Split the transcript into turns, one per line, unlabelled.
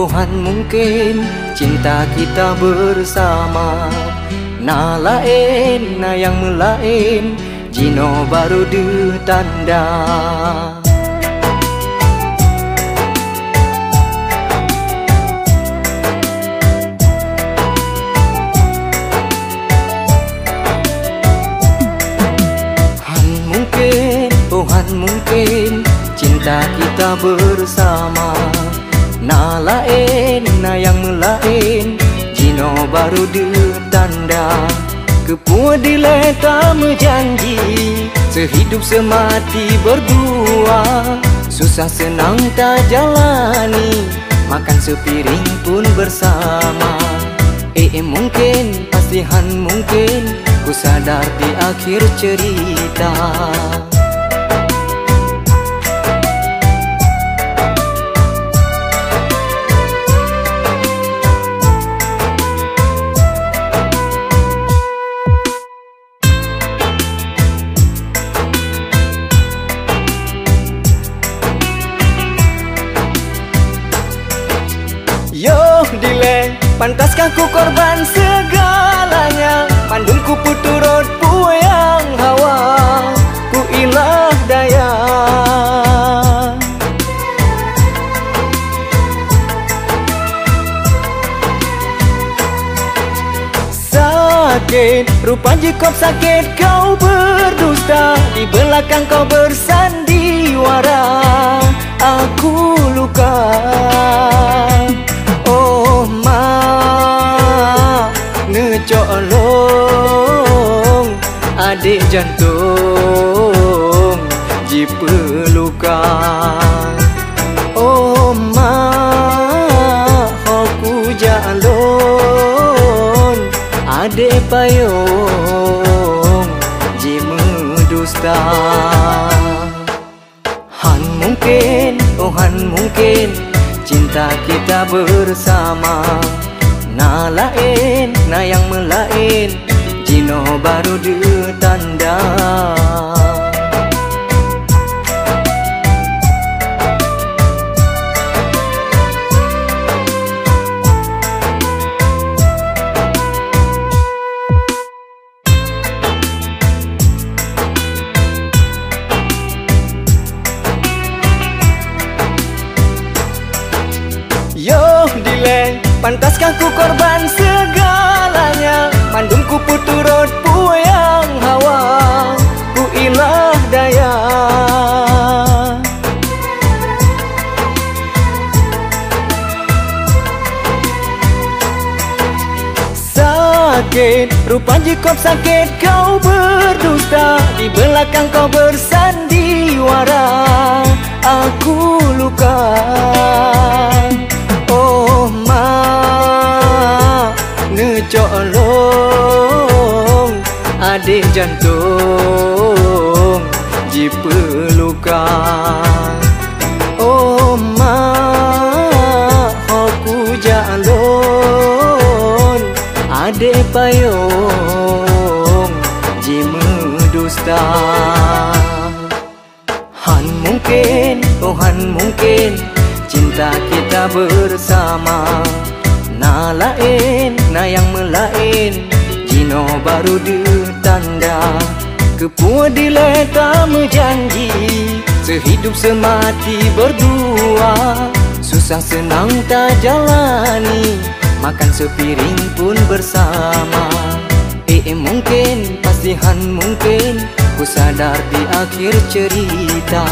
Tuhan mungkin cinta kita bersama. Na lain, na yang melain, jino baru ditanda. Tuhan mungkin cinta kita bersama. Na lain, na yang melain, jino baru ditanda. Kepua dileta menjanji, sehidup semati berdua. Susah senang tak jalani, makan sepiring pun bersama. Mungkin, pastihan mungkin, ku sadar di akhir cerita. Yo dile, pantaskah ku korban segalanya? Pandungku puturut puyang hawa, ku ilah daya. Sakit, rupa jikop sakit kau berdusta. Di belakang kau bersandiwara, aku luka. Colong adik jantung ji pelukan. Oh ma, aku jalon adik payung ji medusta. Han mungkin, Tuhan mungkin cinta kita bersama. Na lain, na yang melain, jino baru ditanda. Yo dile, pantaskah ku korban segalanya? Pandungku puturut puyang hawa, ku ilah daya. Sakit, rupa jikop sakit kau berdusta. Di belakang kau bersandiwara, aku luka. Colong adik jantung ji pelukan. Oh ma, aku jalon adik payung ji medusta. Han mungkin, Tuhan mungkin cinta kita bersama. Na lain, na yang melain, jino baru ditanda. Kepua dileta menjanji, sehidup semati berdua. Susah senang tak jalani, makan sepiring pun bersama. Mungkin, pastihan mungkin, ku sadar di akhir cerita.